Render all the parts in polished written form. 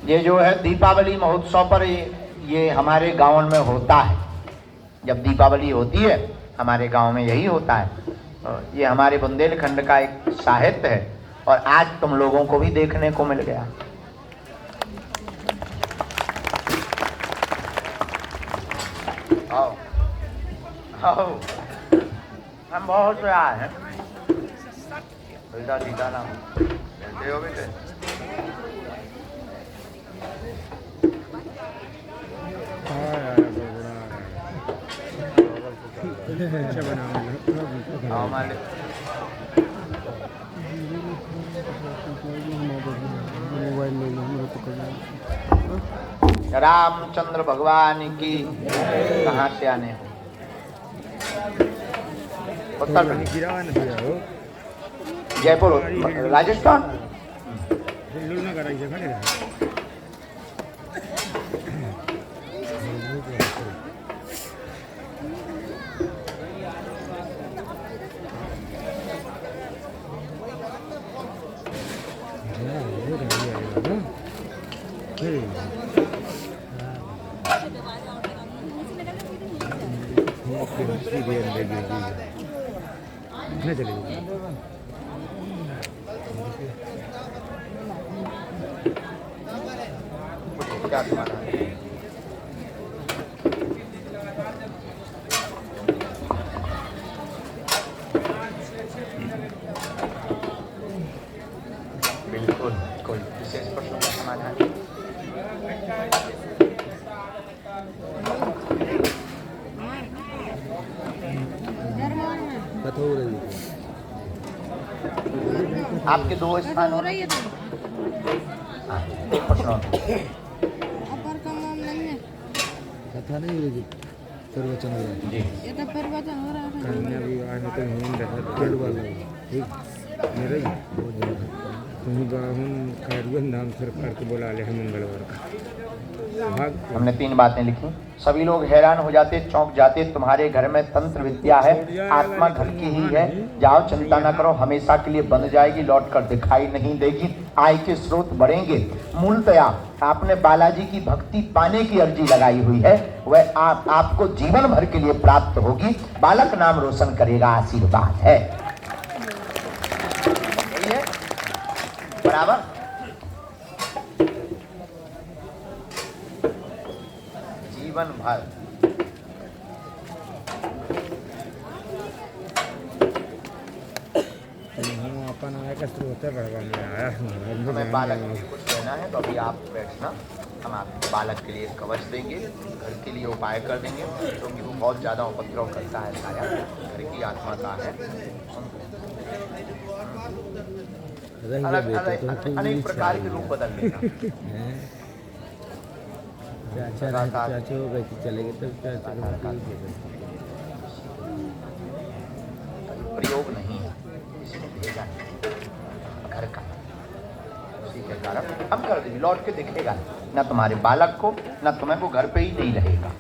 ये जो है दीपावली महोत्सव पर ये हमारे गाँव में होता है। जब दीपावली होती है हमारे गांव में यही होता है। ये हमारे बुंदेलखंड का एक साहित्य है और आज तुम लोगों को भी देखने को मिल गया। आओ आओ, हम बहुत से आए हैं। सीताराम कैसे हो बेटे? रामचंद्र भगवान की। कहाँ से आने हो? उत्तर प्रदेश, जयपुर, राजस्थान। क्या तुम्हारा? बिल्कुल, कोई विशेष प्रश्न का समाधान? आपके दो स्थान हो रही है। एक प्रश्न कथा नहीं होगी, प्रवचन हो रहा है जी। ये तो प्रवचन हो रहा है। कन्या विवाह में तो हिंद पेड़ वाला ठीक मेरा ही तुम गाहुन खैरुन नाम सरकार को बुला ले मंगलवार का। हमने 3 बातें लिखी। सभी लोग हैरान हो जाते, चौंक जाते। तुम्हारे घर में तंत्र विद्या है, आत्मा घर की ही है। जाओ, चिंता न करो, हमेशा के लिए बन जाएगी, लौट कर दिखाई नहीं देगी। आय के स्रोत बढ़ेंगे। मूलतया आपने बालाजी की भक्ति पाने की अर्जी लगाई हुई है, वह आपको जीवन भर के लिए प्राप्त होगी। बालक नाम रोशन करेगा, आशीर्वाद है। बराबर। जीवन भर अपन आया का स्रोत है, हमें बालक के लिए कुछ लेना है तो अभी आप बैठना। हम आपको बालक के लिए कवच देंगे, घर के लिए उपाय कर देंगे, क्योंकि वो बहुत ज़्यादा उपद्रव करता है। साया घर की आत्मा का है, अनेक प्रकार के रूप बदल लेगा। चलेगी तो प्रयोग नहीं है, इसने भेजा घर का, उसी के कारण हम कर देंगे। लौट के दिखेगा ना तुम्हारे बालक को, ना तुम्हें, वो घर पे ही नहीं रहेगा।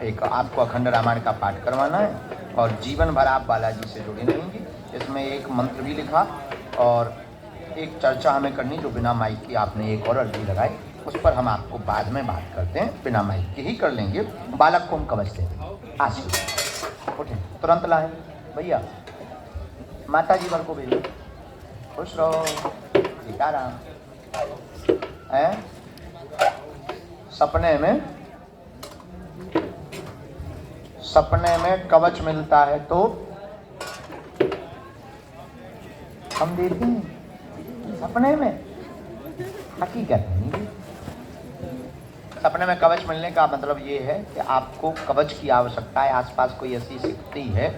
एक आपको अखंड रामायण का पाठ करवाना है और जीवन भर आप बालाजी से जुड़े रहेंगे। इसमें एक मंत्र भी लिखा और एक चर्चा हमें करनी, जो बिना माइक की आपने एक और अर्जी लगाई, उस पर हम आपको बाद में बात करते हैं। बिना माइक की ही कर लेंगे। बालक को हम कवच दे देंगे। आशीर्वाद उठे, तुरंत लाएं भैया। माता जी भर को भेजो। खुश रहो, सीताराम। सपने में कवच मिलता है तो हम देते हैं। सपने में हकीकत नहीं। सपने में कवच मिलने का मतलब ये है कि आपको कवच की आवश्यकता है। आसपास कोई ऐसी शक्ति है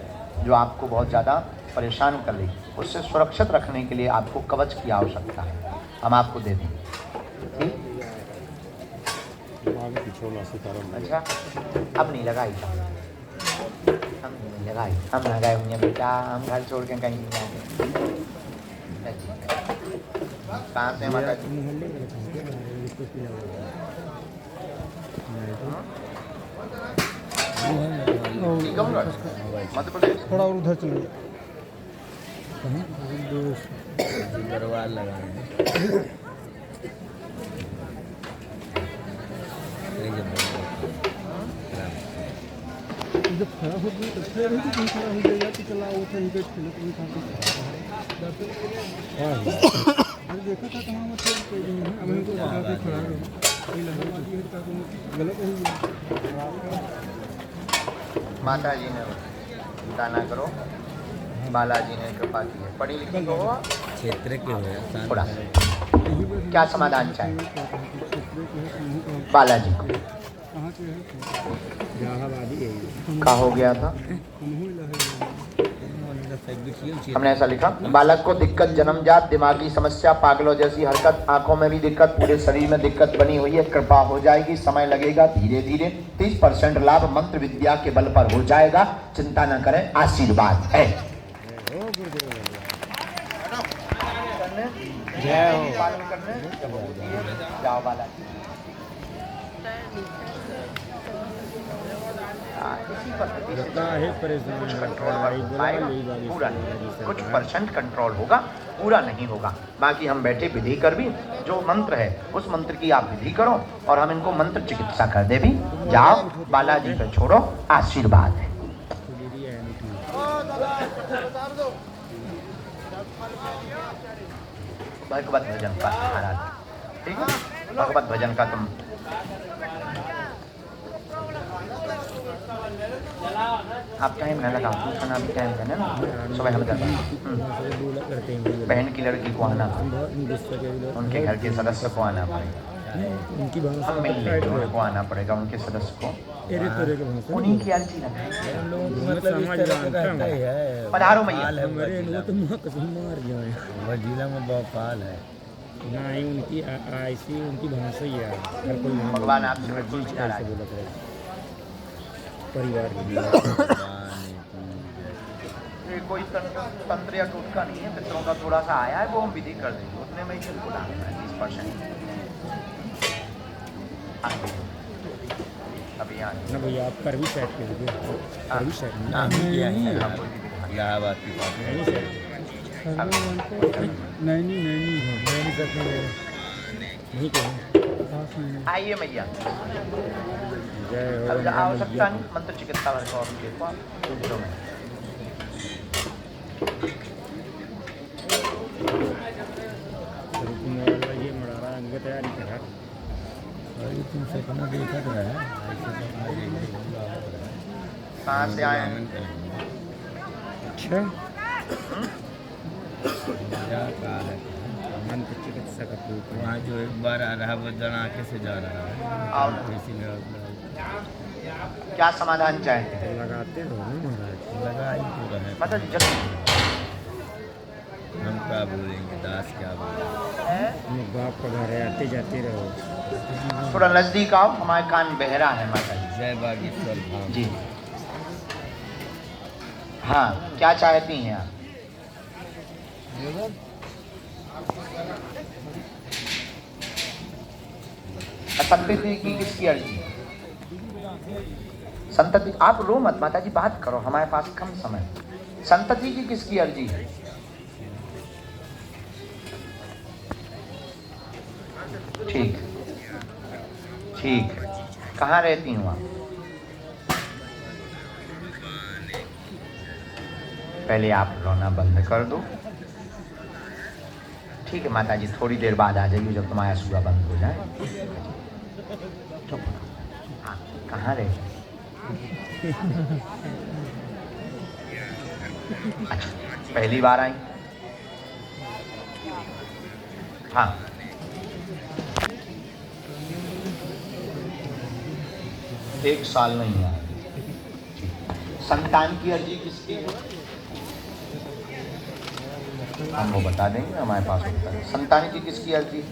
जो आपको बहुत ज़्यादा परेशान कर रही, उससे सुरक्षित रखने के लिए आपको कवच की आवश्यकता है। हम आपको दे देंगे, ठीक? अच्छा, अब नहीं लगाई, हम नहीं लगाई, हम लगाए हुए हैं बेटा। हम घर छोड़ के कहीं नहीं जाएंगे। कहाँ से माता जी? मध्य प्रदेश। थोड़ा और उधर चलो, दरबार लगाए। जब खड़ा हो गई तब फिर भी तो खड़ा हो जाएगा तो चला वो था इनके खेल को खा के अरे देखा था कहाँ मतलब अब इनको लगा के खड़ा रहो कोई लहरवादी है तो गलत हो गया। माता जी ने दाना करो, बालाजी ने कृपा की है। पढ़ी लिखी हो क्षेत्र के हो थोड़ा क्या समाधान चाहिए बालाजी को? क्या हो गया था? हमने ऐसा लिखा, बालक को दिक्कत जन्मजात दिमागी समस्या, पागलों जैसी हरकत, आंखों में भी दिक्कत, पूरे शरीर में दिक्कत बनी हुई है। कृपा हो जाएगी, समय लगेगा, धीरे धीरे 30% लाभ मंत्र विद्या के बल पर हो जाएगा। चिंता न करें, आशीर्वाद है। जय हो। पालन करने जाओ बालाजी। कुछ परसेंट कंट्रोल होगा, पूरा नहीं होगा। बाकी हम बैठे विधि कर भी, जो मंत्र है उस मंत्र की आप विधि करो और हम इनको मंत्र चिकित्सा कर दे भी। जाओ बालाजी पे छोड़ो, आशीर्वाद है। भगवत भजन का महाराज, ठीक है, भगवत भजन का तुम आप टाइम न लगाओ, खाना भी टाइम है ना, सुबह हम बहन की लड़की को आना, उनके घर के सदस्य को आना पड़ेगा, हम मिल लेंगे, उनको आना पड़ेगा, उनके सदस्य को उन्हीं की अर्जी लगाएंगे। पधारो मैया। जिला में भोपाल है नहीं, उनकी ऐसी उनकी भाषा ही है। भगवान आपसे परिवार ये कोई तंत्र या टोटका नहीं है, पितरों का थोड़ा सा आया है, वो हम विधि कर देंगे, उतने में ही बिल्कुल आना है 30%। अभी यहाँ ना भैया आप कर भी सेट कर दीजिए, कर भी सेट इलाहाबाद की बात नहीं सेट नहीं करें। आइए मैया, जय हो। आवश्यकता नहीं, मंत्र चिकित्सा वर्ग और उनके को में ये मरारा अंग तैयारी करा तुमसे कहाँ देखा तो है कहाँ से आए हैं? अच्छा क्या काल है मंत्र चिकित्सा का पूछ वहाँ जो एक बार आ रहा वो जन आके से जा रहा है आओ। इसीलिए क्या समाधान चाहते हैं? लगाते रहो ना महाराज, लगा ही पूरा है। मतलब जल्दी हम क्या बोलेंगे, दास क्या बोलेंगे। अपने बाप का घर है, आते जाते रहो। थोड़ा नजदीक आओ, हमारे कान बहरा है माता जी। जय बागेश्वर धाम जी हाँ, क्या चाहती हैं आप? संतति की किसकी अर्जी? संतति, आप रो मत माता जी, बात करो, हमारे पास कम समय। संतति की किसकी अर्जी है? ठीक ठीक, कहाँ रहती हूँ आप? पहले आप रोना बंद कर दो, ठीक है माता जी, थोड़ी देर बाद आ जाइए जब तुम्हारा सुबह बंद हो जाए। चुप, कहाँ रहे? अच्छा, पहली बार आई? हाँ, एक साल नहीं आए। संतान की अर्जी किसकी है? हम वो बता देंगे, हमारे पास होता है। संतान की किसकी अर्जी?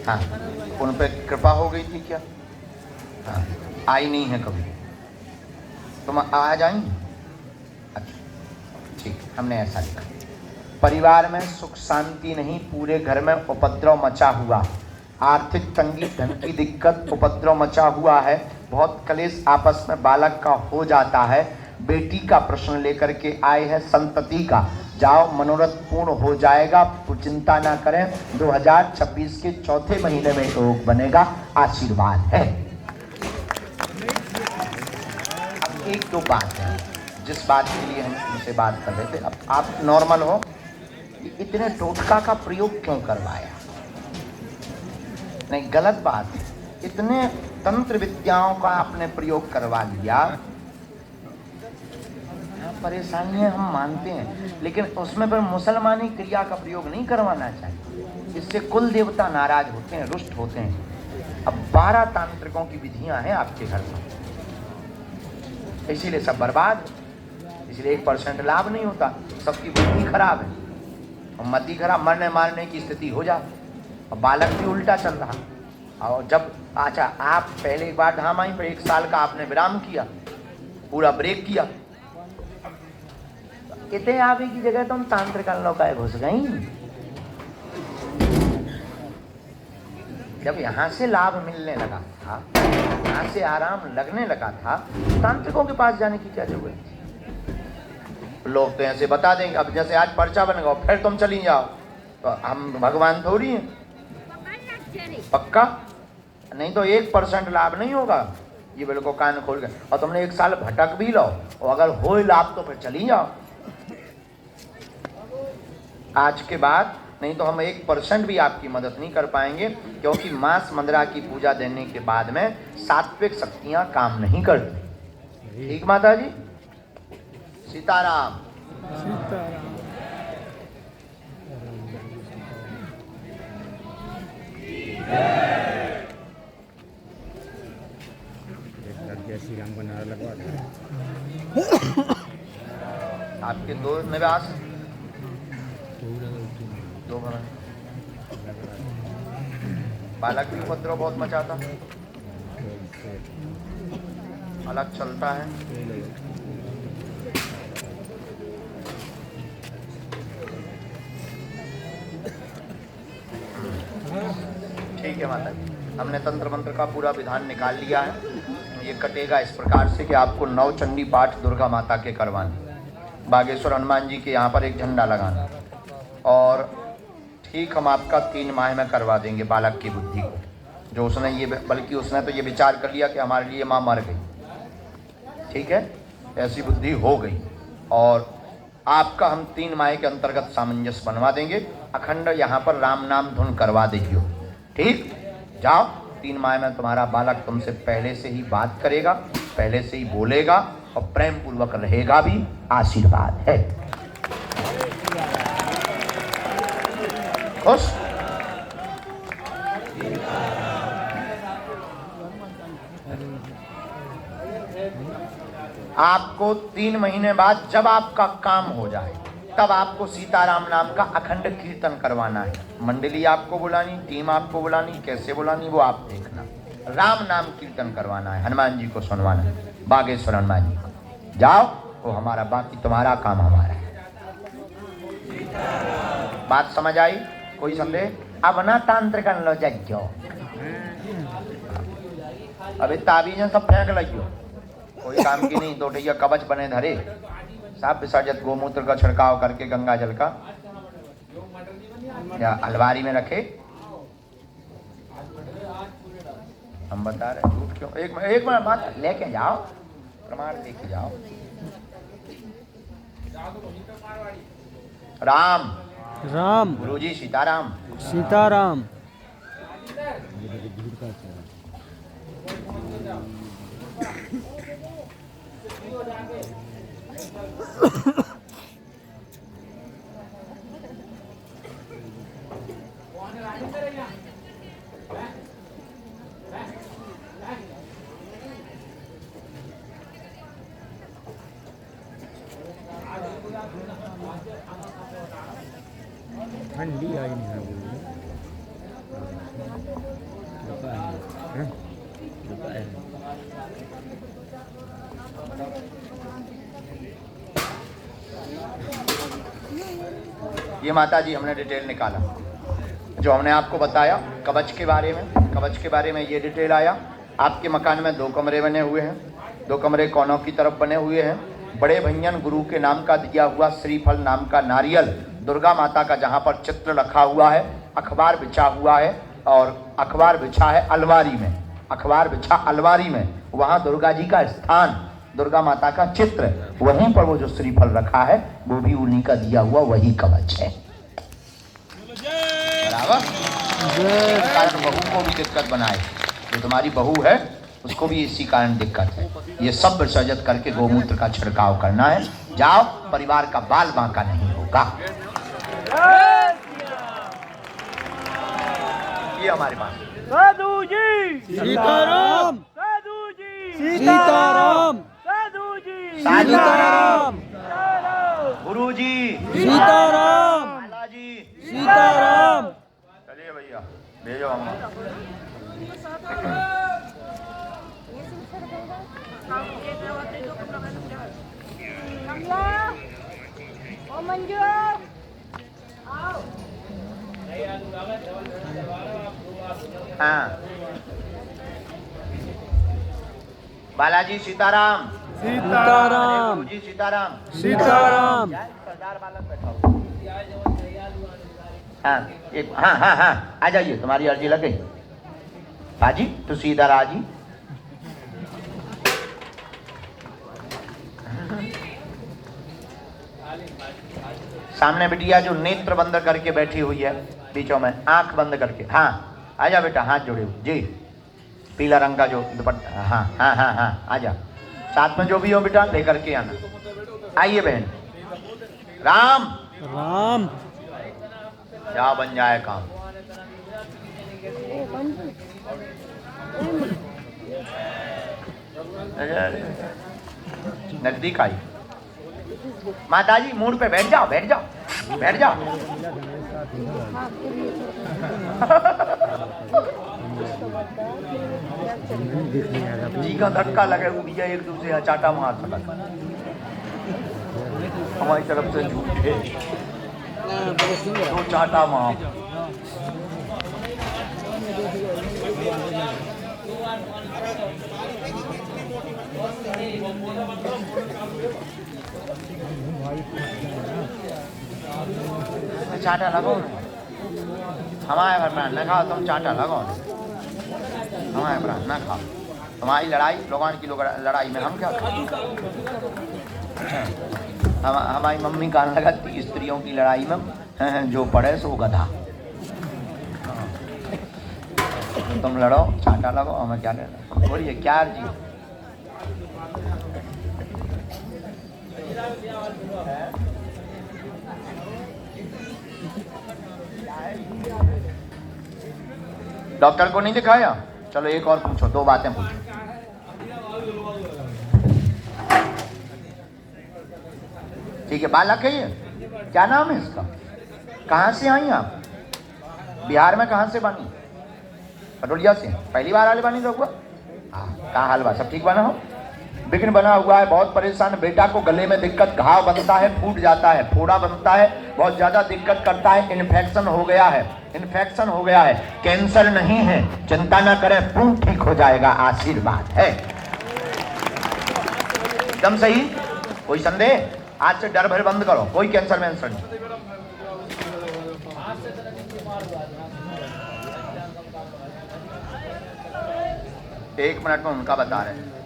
हाँ, उन पर कृपा हो गई थी क्या? हाँ, आई नहीं है कभी, तुम आ जाएंगे? अच्छा ठीक, हमने ऐसा लिखा। परिवार में सुख शांति नहीं, पूरे घर में उपद्रव मचा हुआ, आर्थिक तंगी, धन की दिक्कत, उपद्रव मचा हुआ है, बहुत कलेश आपस में बालक का हो जाता है, बेटी का प्रश्न लेकर के आए हैं, संतति का। जाओ, मनोरथ पूर्ण हो जाएगा, तो चिंता ना करें। 2026 के चौथे महीने में योग बनेगा, आशीर्वाद है। अब एक दो बात है, जिस बात के लिए हम तुमसे बात कर रहे थे। अब आप नॉर्मल हो, इतने टोटका का प्रयोग क्यों करवाया? नहीं, गलत बात है। इतने तंत्र विद्याओं का आपने प्रयोग करवा लिया, परेशानियां हम मानते हैं, लेकिन उसमें पर मुसलमानी क्रिया का प्रयोग नहीं करवाना चाहिए। इससे कुल देवता नाराज होते हैं, रुष्ट होते हैं। अब 12 तांत्रिकों की विधियां हैं आपके घर में, इसीलिए सब बर्बाद, इसलिए 1% लाभ नहीं होता। सबकी बुद्धि खराब है, और मति खराब, मरने मारने की स्थिति हो जाए। और बालक भी उल्टा चल रहा। और जब अच्छा, आप पहले एक बार धाम आई, फिर 1 साल का आपने विराम किया, पूरा ब्रेक किया। इतने आवे की जगह तुम तांत्रिक लोकाय घुस गई। जब यहाँ से लाभ मिलने लगा था, यहाँ से आराम लगने लगा था, तांत्रिकों के पास जाने की क्या जरूरत थी? लोग तो ऐसे बता देंगे, अब जैसे आज पर्चा बनेगा फिर तुम चली जाओ, तो हम भगवान थोड़ी हैं। पक्का नहीं तो 1% लाभ नहीं होगा। ये बिल्कुल कान खोल गए, और तुमने 1 साल भटक भी लो, और अगर हो लाभ तो फिर चली जाओ आज के बाद। नहीं तो हम 1% भी आपकी मदद नहीं कर पाएंगे, क्योंकि मांस मंदिरा की पूजा देने के बाद में सात्विक शक्तियां काम नहीं करती। ठीक माता जी? सीताराम। श्री राम का नारा लगवा दे। आपके 2 निवास, 2 भवन। बालक भी उपद्रव बहुत मचाता, अलग चलता है। ठीक है माता जी, हमने तंत्र मंत्र का पूरा विधान निकाल लिया है। ये कटेगा इस प्रकार से कि आपको 9 चंडी पाठ दुर्गा माता के करवाने, बागेश्वर हनुमान जी के यहाँ पर एक झंडा लगाना, और ठीक हम आपका 3 माह में करवा देंगे बालक की बुद्धि को। जो उसने ये, बल्कि उसने तो ये विचार कर लिया कि हमारे लिए माँ मर गई। ठीक है, ऐसी बुद्धि हो गई, और आपका हम 3 माह के अंतर्गत सामंजस्य बनवा देंगे। अखंड यहाँ पर राम नाम धुन करवा दीजिए। ठीक, जाओ, 3 माह में तुम्हारा बालक तुमसे पहले से ही बात करेगा, पहले से ही बोलेगा, और प्रेम पूर्वक रहेगा भी, आशीर्वाद है। खुश? आपको 3 महीने बाद जब आपका काम हो जाए, तब आपको सीताराम नाम का अखंड कीर्तन करवाना है। मंडली आपको बुलानी, टीम आपको बुलानी, कैसे बुलानी वो आप देखना। राम नाम कीर्तन करवाना है, हनुमान जी को सुनवाना है, बागेश्वर हनुमान जी को। जाओ, वो हमारा, बाकी तुम्हारा काम हमारा है। बात समझ आई? कोई संदेह? अब ना तांत्रिक लो जाइयो, अबे ताबीजें सब फेंक लियो, कोई काम की नहीं। 2 टैया कवच बने धरे, साफ विसर्जित गोमूत्र का छिड़काव करके गंगा जल का, या अलमारी में रखे। हम बता रहे झूठ क्यों? एक मिनट बात लेके जाओ, प्रमाण लेके जाओ। राम राम, गुरुजी सीताराम। सीताराम। ठंडी आई नहीं है, ये माता जी हमने डिटेल निकाला, जो हमने आपको बताया कवच के बारे में। कवच के बारे में ये डिटेल आया। आपके मकान में 2 कमरे बने हुए हैं, 2 कमरे कोनों की तरफ बने हुए हैं। बड़े भैयन गुरु के नाम का दिया हुआ श्रीफल नाम का नारियल, दुर्गा माता का जहाँ पर चित्र रखा हुआ है, अखबार बिछा हुआ है और अखबार बिछा है अलमारी में, अखबार बिछा अलमारी में, वहाँ दुर्गा जी का स्थान, दुर्गा माता का चित्र, वहीं पर वो जो श्रीफल रखा है वो भी उन्हीं का दिया हुआ वही कवच है। बराबर। कारण बहू को भी दिक्कत बनाए, जो तुम्हारी बहू है उसको भी इसी कारण दिक्कत है। ये सब विसर्जित करके गौमूत्र का छिड़काव करना है। जाओ, परिवार का बाल बांका नहीं होगा। ये हमारे पास साधु जी सीताराम, साधु जी सीताराम, साधु जी सीताराम, गुरु जी सीताराम, लाला जी सीताराम। चलिए भैया, भेजो हम। ओ मंजू आओ। हाँ, बालाजी सीताराम, सीताराम, गुरु जी सीताराम, सीताराम। सरदार बालक बैठा हो। हाँ, एक हाँ हाँ हाँ, आ जाइए, तुम्हारी अर्जी लग गई। बाजी तू सीधा राजी। सामने बिटिया जो नेत्र बंद करके बैठी हुई है, बीचों में आंख बंद करके, हाँ आजा बेटा, हाथ जोड़े हुए जी, पीला रंग का जो दुपट्टा, हाँ हाँ हाँ हाँ, आजा, साथ में जो भी हो बेटा लेकर के आना। आइए बहन। राम राम। जा बन जाए काम। नजदीक आई। माताजी मूड पे बैठ जाओ, बैठ जाओ, बैठ जाओ। जी का धक्का लगे भैया, एक दूसरे चाटा मार सकता हमारी तरफ से झूठे दो चाटा मार। चाटा लगाओ, हमारे घर में न खाओ, तुम चाटा लगाओ, हमारे घर न खाओ। तुम्हारी लड़ाई लोगों की लड़ाई में हम क्या खाएं? हमारी मम्मी कान लगाती स्त्रियों की लड़ाई में, जो पड़े सो गधा। तुम लड़ो, चाटा लगाओ, हमें क्या लेना? बोलिए क्या अर्जी? डॉक्टर को नहीं दिखाया? चलो एक और पूछो, दो बातें पूछो। ठीक है, बालक है ये, क्या नाम है इसका? कहाँ से आई आप? बिहार में कहाँ से बनी? पटोलिया से? पहली बार आले बनी तो हुआ? हाँ, कहाँ हाल बा? सब ठीक बना हो? विघ्न बना हुआ है, बहुत परेशान। बेटा को गले में दिक्कत, घाव बनता है, फूट जाता है, फोड़ा बनता है, बहुत ज्यादा दिक्कत करता है, इन्फेक्शन हो गया है, इन्फेक्शन हो गया है। कैंसर नहीं है, चिंता ना करें, पूर्ण ठीक हो जाएगा, आशीर्वाद है। एकदम सही, कोई संदेह? आज से डर भर बंद करो, कोई कैंसर वैंसर नहीं। एक मिनट में उनका बता रहे हैं।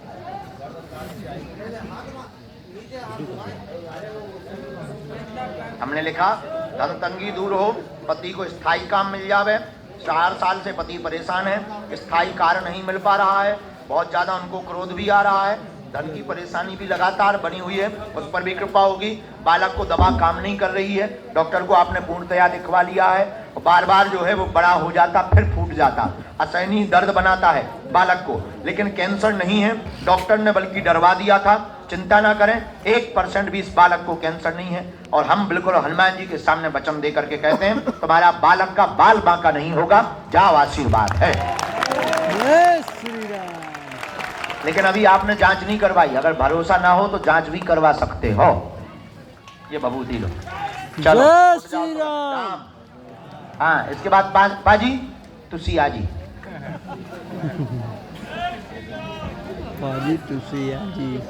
हमने लिखा धन तंगी दूर हो, पति को स्थायी काम मिल जावे। 4 साल से पति परेशान है, स्थायी कार्य नहीं मिल पा रहा है, बहुत ज्यादा उनको क्रोध भी आ रहा है, धन की परेशानी भी लगातार बनी हुई है, उस पर भी कृपा होगी। बालक को दवा काम नहीं कर रही है, डॉक्टर को आपने पूर्णतया दिखवा लिया है, बार बार जो है वो बड़ा हो जाता, फिर फूट जाता, असहनीय दर्द बनाता है बालक को, लेकिन कैंसर नहीं है, डॉक्टर ने बल्कि डरवा दिया था। चिंता ना करें, 1% भी इस बालक को कैंसर नहीं है, और हम बिल्कुल हनुमान जी के सामने वचन दे करके कहते हैं तुम्हारा बालक का बाल बांका नहीं होगा, जाओ, आशीर्वाद है। लेकिन अभी आपने जांच नहीं करवाई, अगर भरोसा ना हो तो जांच भी करवा सकते हो। ये बबूती लो, चलो। हाँ, इसके बाद बाजी तुसी आजी, पाजी तुसी आजी।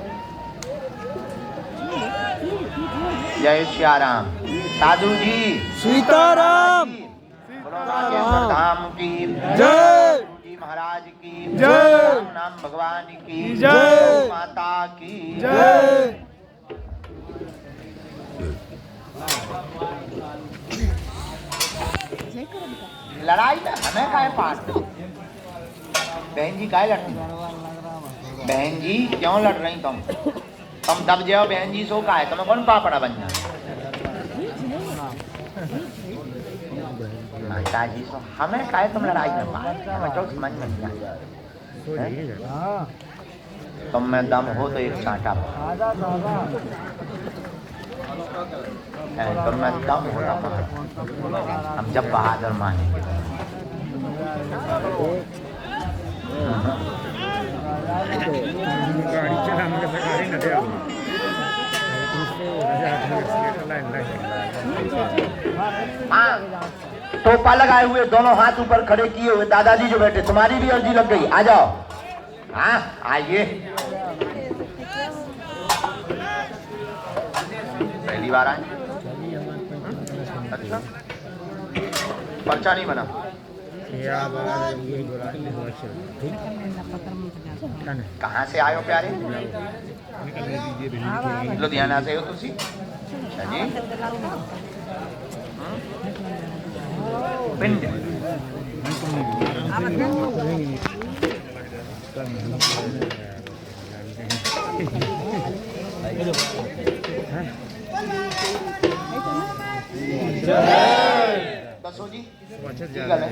जय सिया राम। साधु जी सीताराम। बोलो नागेश्वर धाम की जय। जी महाराज की जय। राम नाम भगवान की जय। माता की जय। लड़ाई में हमें काहे पार्ट? बहन जी काहे लड़ती? बहन जी क्यों लड़ रही तुम दब जाओ बहन जी सो का है तुम्हें कौन पापड़ा बन जाए? माता जी सो हमें काहे तुम लड़ाई में पार्ट? हमें तो समझ में नहीं आता। तुम में दम हो तो एक चांटा तुम में दम हो तो हम जब बहादुर मानेंगे। गाड़ी चलाने का सरकारी न दे हाँ टोपा लगाए हुए दोनों हाथ ऊपर खड़े किए हुए दादाजी जो बैठे तुम्हारी भी अर्जी लग गई आ जाओ। हाँ आइए पहली बार आए। अच्छा पर्चा नहीं बना कहाँ से आयो प्यारे? लुधियाना से हो तुसी? अच्छा जी पिंड दसो जी की गल है?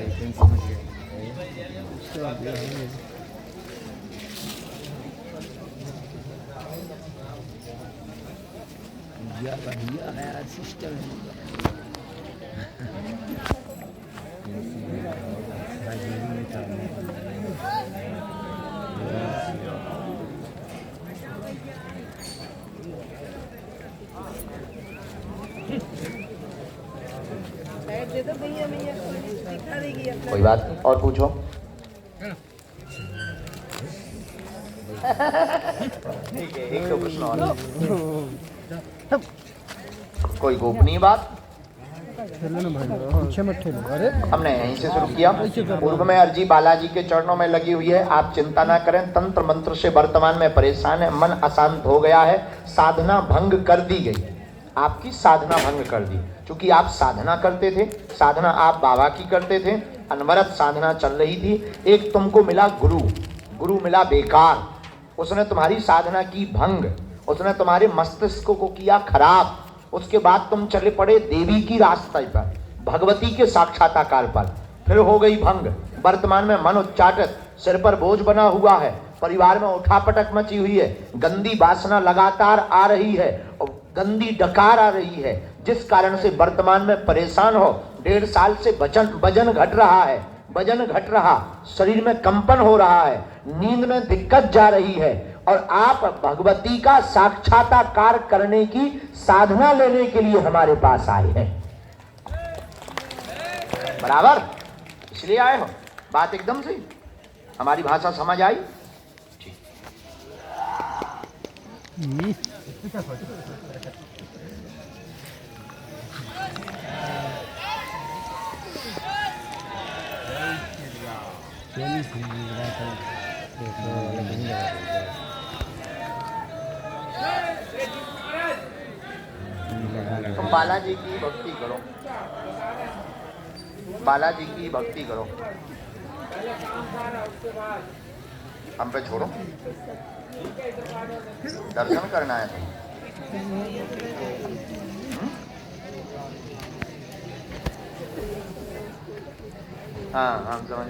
कोई बात नहीं और पूछो। ठीक है एक तो प्रश्न और कोई गोपनीय बात हमने यहीं से शुरू किया। पूर्व में अर्जी बालाजी के चरणों में लगी हुई है। आप चिंता ना करें, तंत्र मंत्र से वर्तमान में परेशान है, मन अशांत हो गया है, साधना भंग कर दी गई, आपकी साधना भंग कर दी। क्योंकि आप साधना करते थे, साधना आप बाबा की करते थे, अनवरत साधना चल रही थी। एक तुमको मिला गुरु, गुरु मिला बेकार, उसने तुम्हारी साधना की भंग, उसने तुम्हारे मस्तिष्क को किया खराब। उसके बाद तुम चले पड़े देवी की रास्ते पर, भगवती के साक्षात्कार पर, फिर हो गई भंग। वर्तमान में मन उच्चाटित, सिर पर बोझ बना हुआ है, परिवार में उठापटक मची हुई है, गंदी वासना लगातार आ रही है और गंदी डकार आ रही है, जिस कारण से वर्तमान में परेशान हो। 1.5 साल से वजन घट रहा है, वजन घट रहा, शरीर में कंपन हो रहा है, नींद में दिक्कत जा रही है और आप भगवती का साक्षात्कार करने की साधना लेने के लिए हमारे पास आए हैं। बराबर इसलिए आए हो। बात एकदम सही, हमारी भाषा समझ आई? ठीक। तुम बालाजी की भक्ति करो, बालाजी की भक्ति करो, हम पे छोड़ो, दर्शन करना है। हाँ हम समझ।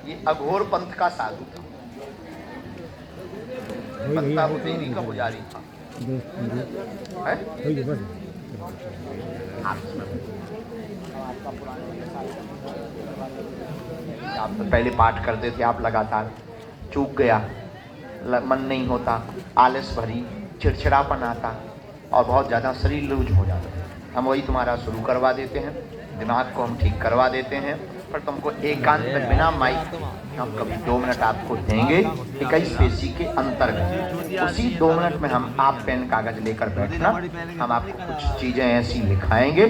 ये अघोर पंथ का साधु था, बत्ता देवी का पुजारी था। आप तो पहले पाठ करते थे, आप लगातार चूक गया, मन नहीं होता, आलस भरी, चिड़चिड़ापन आता, और बहुत ज़्यादा शरीर लूज हो जाता है। हम वही तुम्हारा शुरू करवा देते हैं, दिमाग को हम ठीक करवा देते हैं, पर तुमको एकांत में बिना माइक हम कभी 2 मिनट आपको देंगे 21 पेशी के अंतर्गत। उसी 2 मिनट में हम आप पेन कागज लेकर बैठना, हम आपको कुछ चीज़ें ऐसी लिखाएंगे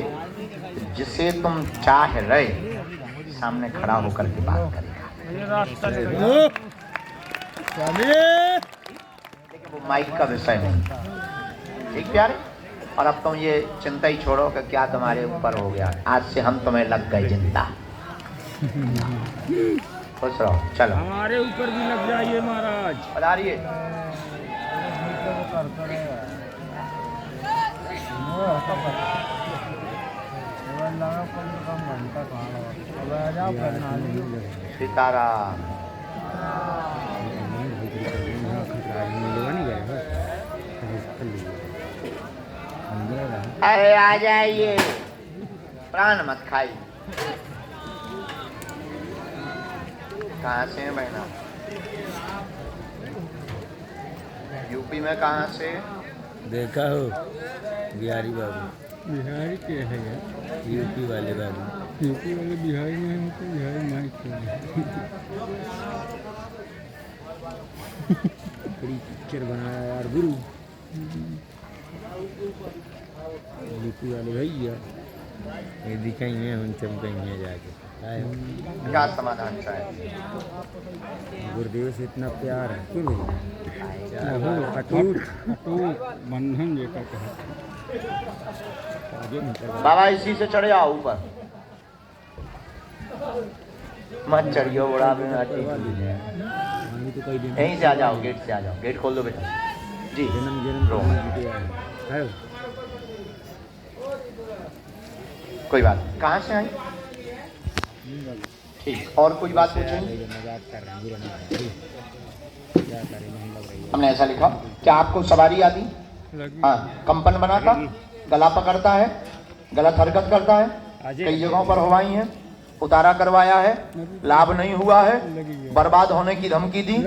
जिसे तुम चाह रहे सामने खड़ा होकर के बात करेगा। लेकिन वो माइक का विषय नहीं, ठीक प्यारे। और अब तुम ये चिंता ही छोड़ो कि क्या तुम्हारे ऊपर हो गया, आज से हम तुम्हें लग गए चिंता। खुश रहो, चलो हमारे ऊपर भी लग जाइए महाराज। पधारिए। सीताराम। अरे आ जाइए, प्राण मत खाइए। कहाँ से हैं बहना? यूपी में कहाँ से? देखा हो बिहारी बाबू। बिहारी के है यार? यूपी वाले बाबू। यूपी वाले बिहारी में हैं, तो बिहारी माइक बड़ी पिक्चर बनाया यार गुरु। यूपी वाले भैया ये दिखाएंगे हम चमकेंगे जाके। क्या समाधान चाहिए? गुरुदेव से इतना प्यार है क्यों नहीं? अटूट अटूट बंधन लेकर बाबा इसी से चढ़े आओ ऊपर, मत चढ़ियो बड़ा में आटी। यहीं से आ जाओ, गेट से आ जाओ, गेट खोल दो बेटा जी। रो मत। कोई बात नहीं। कहाँ से आई? ठीक, और कोई बात पूछेंगे? हमने ऐसा लिखा, क्या आपको सवारी आती? हाँ, कंपन बनाता, गला पकड़ता है, गलत हरकत करता है, कई जगहों पर हवाई है, उतारा करवाया है, लाभ नहीं हुआ है, बर्बाद होने की धमकी दी,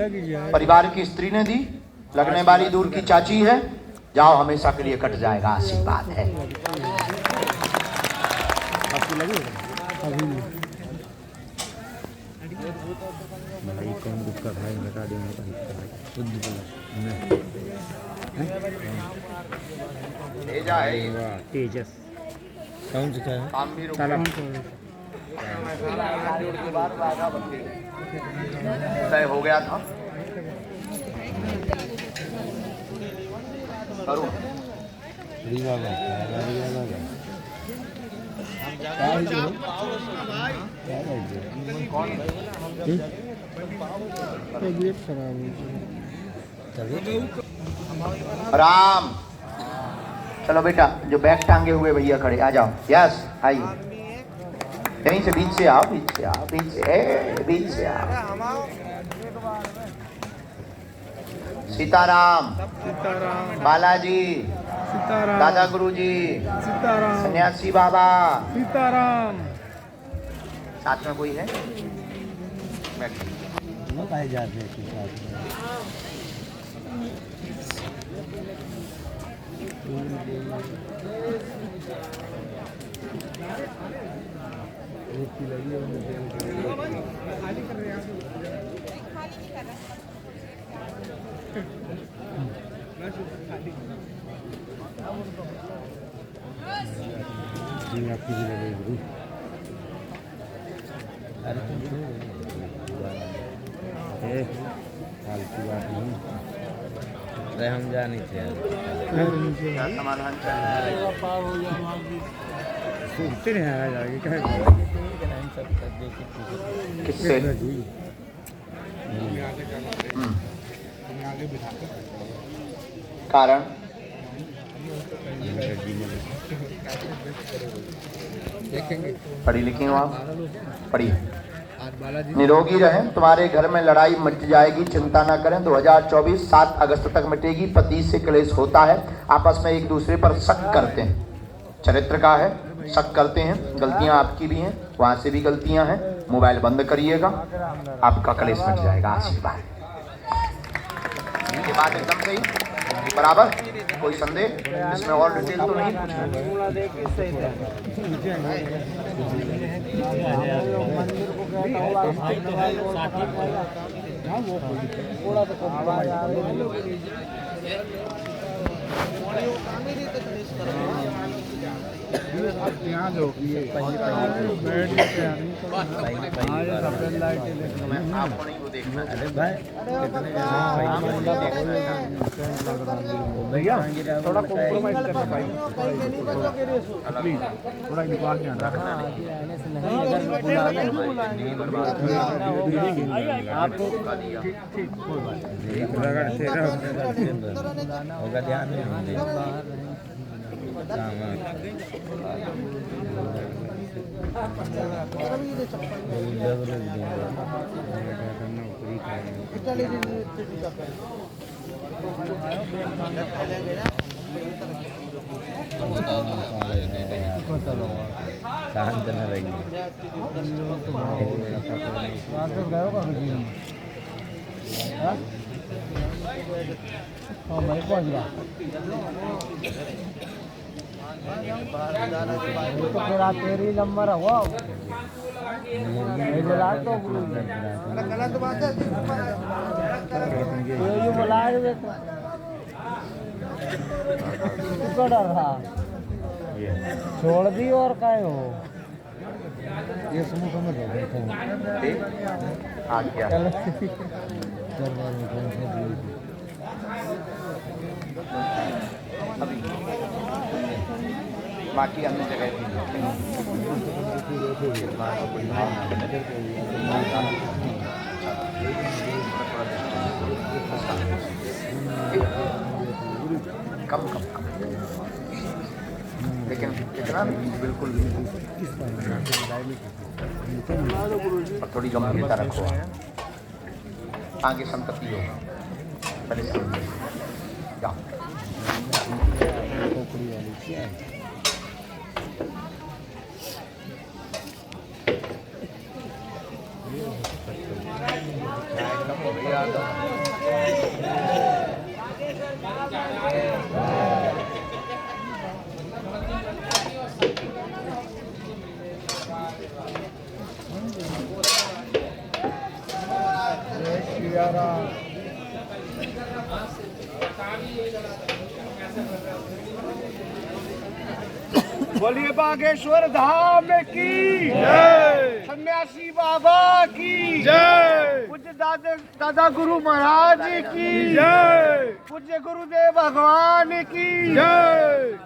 परिवार की स्त्री ने दी, लगने वाली दूर की चाची है, जाओ हमेशा के लिए कट जाएगा, आशीर्वाद है। आपको लगे अभी भाई कौन दुख का भाई बता देंगे। तेजस कौन सा है? काम भी तय हो गया था। करूँ राम। चलो बेटा, जो बैग टांगे हुए भैया खड़े, आ जाओ। यस, आइए। यहीं से बीच से आओ, बीच से आओ, बीच से, बीच से आओ। सीताराम, बालाजी, दादा गुरुजी, सन्यासी बाबा, सीताराम। साथ में कोई है? आपकी भी लगेगी फालतू बात नहीं। अरे हम जा नहीं थे। क्या समाधान चाहिए? सोचते नहीं आ जाएगी क्या किससे? कारण पढ़ी लिखी हो आप? पढ़िए। निरोगी रहें, तुम्हारे घर में लड़ाई मिट जाएगी, चिंता ना करें। 2024 7 अगस्त तक मिटेगी। पति से क्लेश होता है, आपस में एक दूसरे पर शक करते हैं, चरित्र का है, शक करते हैं, गलतियां आपकी भी हैं, वहां से भी गलतियां हैं। मोबाइल बंद करिएगा, आपका क्लेश मिट जाएगा, आशीर्वाद। ये बात एकदम सही, बराबर। कोई संदेह इसमें? और डिटेल तो नहीं पूछना? मैं आपको नहीं वो देखना है। भैया थोड़ा कॉम्प्रोमाइज करना भाई। थोड़ा निकाल के आना। आपको ठीक कोई बात नहीं। होगा ध्यान में शांत न रहिए। तो फिर आप तेरी नंबर हुआ तो गलत बात है। ये बुला डर रहा छोड़ दी और काय हो ये समूह समझ आ गया। बाकी अन्य जगह भी कम कम कम, लेकिन इतना बिल्कुल और थोड़ी गंभीरता रखो। आगे संपत्ति हो पहले जाओ। बोलिए बागेश्वर धाम की जय, सन्यासी बाबा की जय, पूज्य दादा गुरु महाराज की जय, पूज्य गुरुदेव भगवान की जय।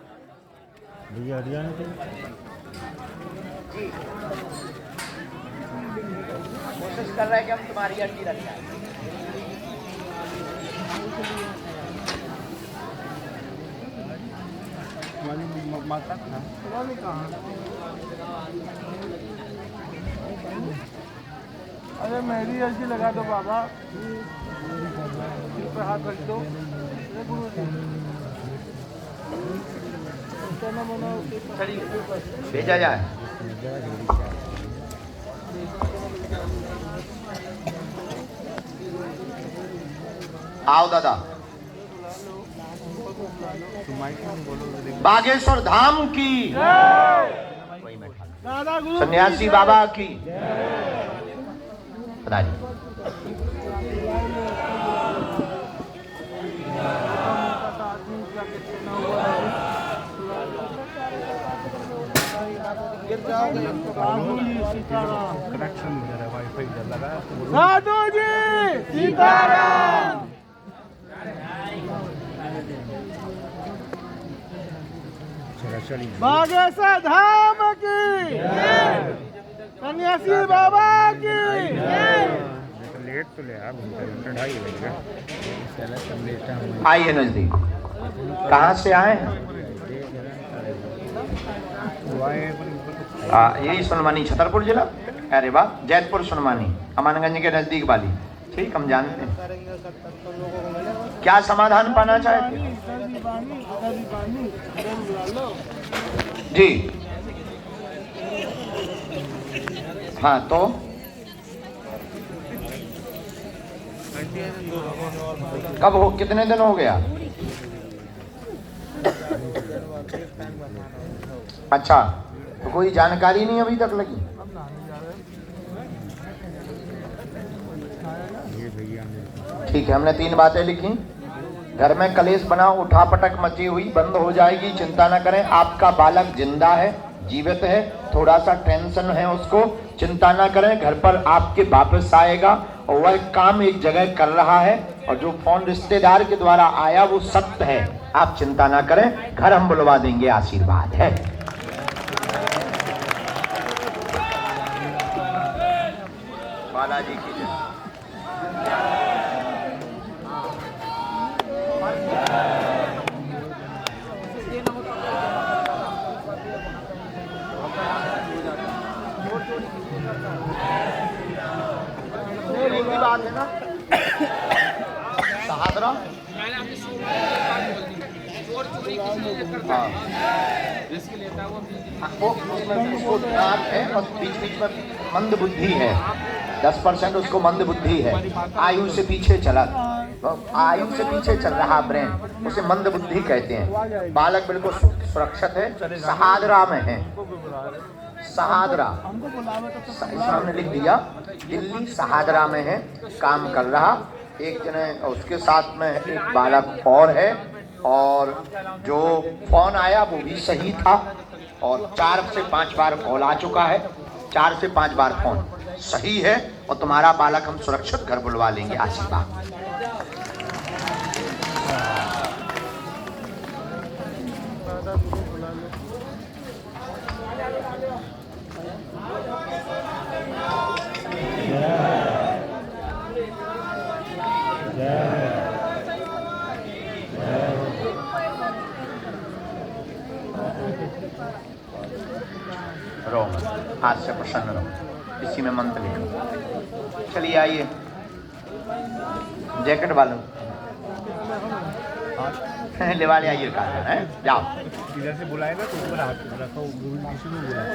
कोशिश कर रहे हैं कि हम तुम्हारी हड्डी रख जाए। माता कहाँ? अरे मेरी अर्जी लगा दो बाबा, सिर पे हाथ रख दो। भेजा जाए। आओ दादा। बागेश्वर धाम की सन्यासी बाबा की बताइए। साधु जी सीताराम। बागेश्वर धाम की सन्यासी बाबा की लेट तो ले आप 2:30 बजेगा। आइए नजदीक। कहाँ से आए हैं? यही सुनवानी छतरपुर जिला। अरे वाह, जैतपुर सुनवानी अमानगंज के नजदीक वाली। ठीक, हम जानते हैं। क्या समाधान पाना चाहते हैं जी? हाँ, तो कब हो, कितने दिन हो गया? अच्छा, तो कोई जानकारी नहीं अभी तक लगी? ये भैया मेरे ठीक है, हमने 3 बातें लिखी। घर में कलेश बना, उठापटक मची हुई, बंद हो जाएगी, चिंता न करें। आपका बालक जिंदा है, जीवित है, थोड़ा सा टेंशन है उसको, चिंता न करें। घर पर आपके वापस आएगा और वह काम एक जगह कर रहा है, और जो फोन रिश्तेदार के द्वारा आया वो सत्य है, आप चिंता न करें। घर हम बुलवा देंगे, आशीर्वाद है। बालाजी की जय। एक ही बात है ना, सहादरा। वो उसको ध्यान है, बस बीच बीच में मंद बुद्धि है, 10% उसको मंद बुद्धि है, आयु से पीछे चला, आयु से पीछे चल रहा ब्रेन, उसे मंद बुद्धि कहते हैं। बालक बिल्कुल सुरक्षित है, सहादरा में है। सहादरा हमने लिख दिया, दिल्ली सहादरा में है, काम कर रहा। एक जने उसके साथ में एक बालक और है, और जो फोन आया वो भी सही था, और 4 से 5 बार कॉल आ चुका है, 4 से 5 बार फोन सही है, और तुम्हारा बालक हम सुरक्षित घर बुलवा लेंगे, आशीर्वाद। रो, हाथ से प्रसन्न रहो, इसी में मंत्र लिखो। चलिए आइए, जैकेट वालों लिवाले आइए, कहा है, जाओ। इधर से बुलाए ना तो ऊपर हाथ रखो, किसी को बुलाए।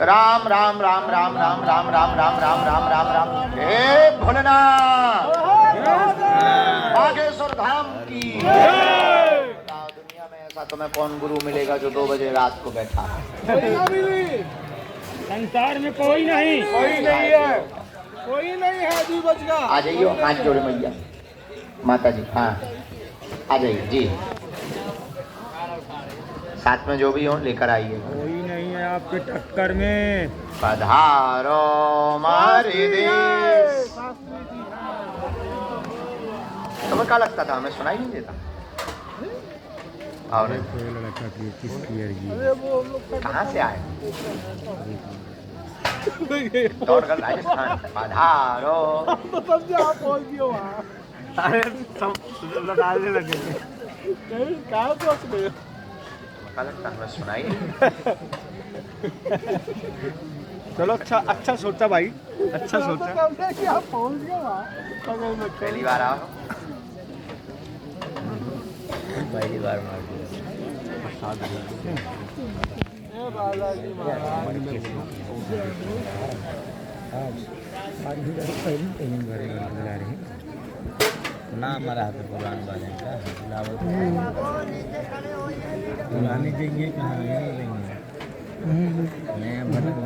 राम राम राम राम राम राम राम राम राम राम राम राम। हे भोलेनाथ, बागेश्वर धाम की। दुनिया में ऐसा तुम्हें कौन गुरु मिलेगा जो 2 बजे रात को बैठा है? संसार में कोई नहीं, कोई नहीं है, कोई नहीं है जी, बच गया। आ जाइए, हाथ जोड़े मैया, माता जी, हाँ आ जाइए जी, साथ में जो भी हो लेकर आइए। कोई नहीं है आपके टक्कर में। पधारो मारे देश। तुम्हें क्या लगता था, हमें सुनाई नहीं देता? और लड़का की किसकी अर्जी? कहाँ से आए? दौड़ कर राजस्थान। पधारो। आप पहुंच गए वहाँ। अरे सब लड़ाने लगे, कहाँ पहुंच गए? क्या लगता हमें सुनाई? चलो, अच्छा सोचा भाई, अच्छा सोचा। आप पहुंच गए वहाँ, पहली बार आओ। पहली बार मार दिया। बालाजी महाराज नाम मरा था पुरान वाले का, पुरानी देंगे कहाँ नहीं देंगे। मैं भटक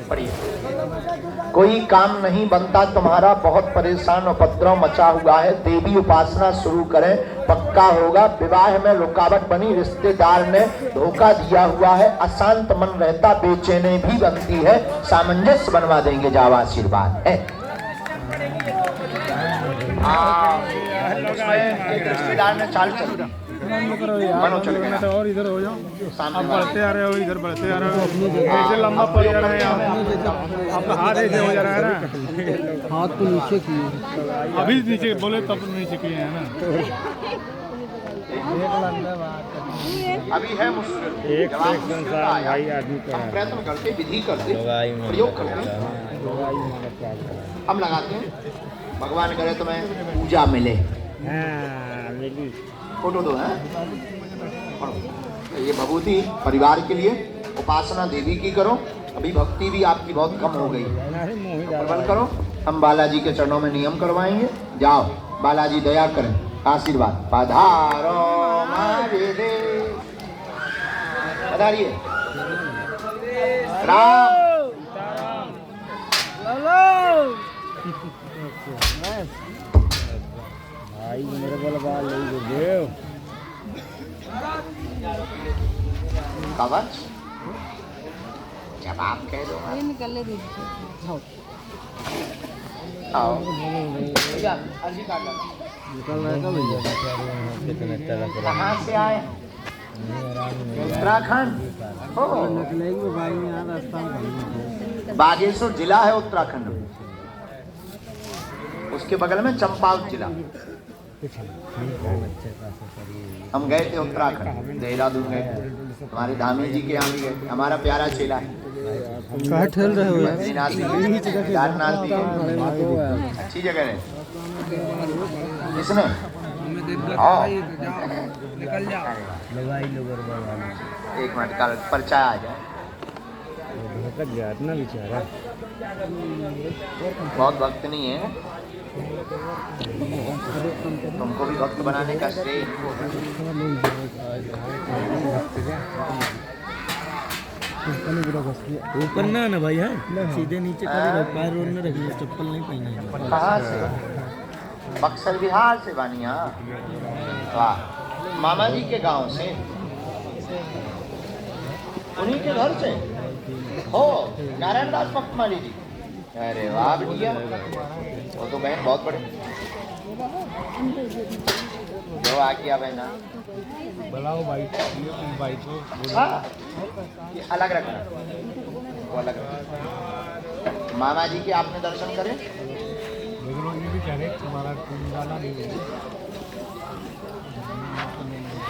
पढ़िए। कोई काम नहीं बनता तुम्हारा, बहुत परेशान उपद्रव मचा हुआ है, देवी उपासना शुरू करें, पक्का होगा। विवाह में रुकावट बनी, रिश्तेदार ने धोखा दिया हुआ है, अशांत मन रहता, बेचैनी भी बनती है, सामंजस्य बनवा देंगे, जाओ, आशीर्वाद है। एक रिश्तेदार ने चाल चल दी, मनो चल गया, और इधर हो जाओ, सामने आप बढ़ते आ रहे हो, इधर बढ़ते आ रहे हो, ऐसे लंबा पड़ जा रहा है, आपका हाथ ऐसे हो जा रहा है ना, हाथ तो नीचे किए, अभी नीचे बोले तब नीचे किए हैं ना। अभी है मुश्किल, एक संसार भाई आदमी का हम प्रयत्न करते, विधि करते, प्रयोग करते, हम लगाते हैं, भगवान करे तुम्हें पूजा मिले। फोटो दो है, ये भभूति परिवार के लिए, उपासना देवी की करो, अभी भक्ति भी आपकी बहुत कम हो गई है। प्रबल करो, हम बालाजी के चरणों में नियम करवाएंगे। जाओ, बालाजी दया करें, आशीर्वाद। पधारो मारे देव, पधारिए। राम भाई मेरे बोल बाल ले गुरुदेव। कवच जब आप कह दो ये निकल ले दीजिए। आओ। निकल रहा है भैया कितने तरह कहाँ से आए? उत्तराखंड। हो, निकलेंगे भाई यहाँ रास्ता में। बागेश्वर जिला है उत्तराखंड में, उसके बगल में चंपावत जिला। हम गए थे उत्तराखंड, देहरादून गए थे, हमारे धामी जी के यहाँ भी गए। हमारा प्यारा चेला है, कहाँ ठहल रहे हो बद्रीनाथ भी गए, केदारनाथ भी गए। अच्छी जगह है। किसने? हाँ। एक मिनट का पर्चा आ जाए। ना बेचारा बहुत भक्त नहीं है, तुमको भी भक्त बनाने का श्रेय। ऊपर ना ना भाई है, सीधे नीचे खड़े पैर रोड में रखिए, चप्पल नहीं पहनी है। कहाँ से? बक्सर बिहार से बानिया। वाह, मामा जी के गांव से, उन्हीं के घर से हो, नारायण दास भक्तमाली जी। अरे वाह भैया, वो तो बहन बहुत बड़े। जो आ गया बहना, बुलाओ भाई को। अच्छा, ये अलग रखना, वो अलग रखना। मामा जी के आपने दर्शन करे?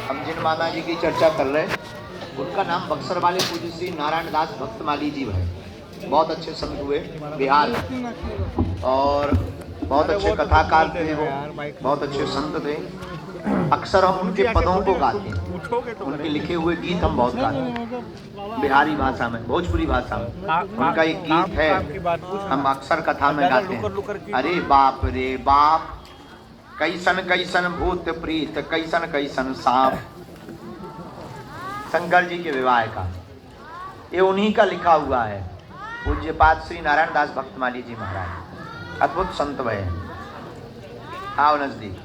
हम जिन मामा जी की चर्चा कर रहे हैं, उनका नाम बक्सर वाले पूज्य श्री नारायण दास भक्तमाली जी है। बहुत अच्छे संत हुए बिहार में, और बहुत अच्छे कथाकार थे वो, बहुत अच्छे संत थे। अक्सर हम उनके पदों को गाते हैं, उनके लिखे हुए गीत हम बहुत गाते हैं बिहारी भाषा में, भोजपुरी भाषा में। उनका एक गीत है, हम अक्सर कथा में गाते हैं। अरे बाप रे बाप, कैसन कैसन भूत प्रीत, कैसन कैसन सांप। शंकर जी के विवाह का ये उन्हीं का लिखा हुआ है। पूज्यपाद श्री नारायण दास भक्तमाली जी महाराज अद्भुत संत भय। आओ नजदीक।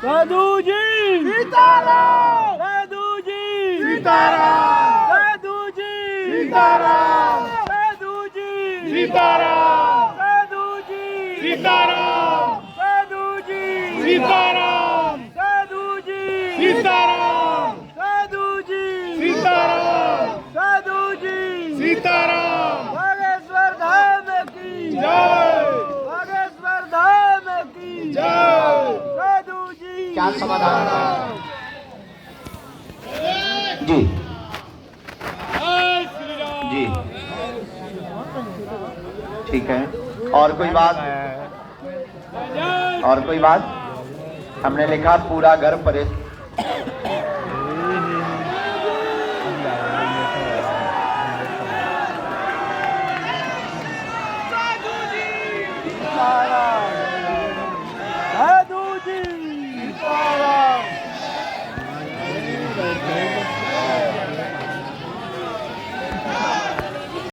साधु जी सीताराम, साधु जी सीताराम, साधु जी सीताराम, साधु जी सीताराम, साधु जी सीताराम, साधु जी सीताराम, साधु जी सीताराम, साधु जी सीताराम, साधु जी सीताराम। बागेश्वर धाम की जय, बागेश्वर धाम की जय। साधु जी क्या समाधान था? जी जी ठीक है। और कोई बात? और कोई बात? हमने लिखा पूरा घर परे। सीताराम।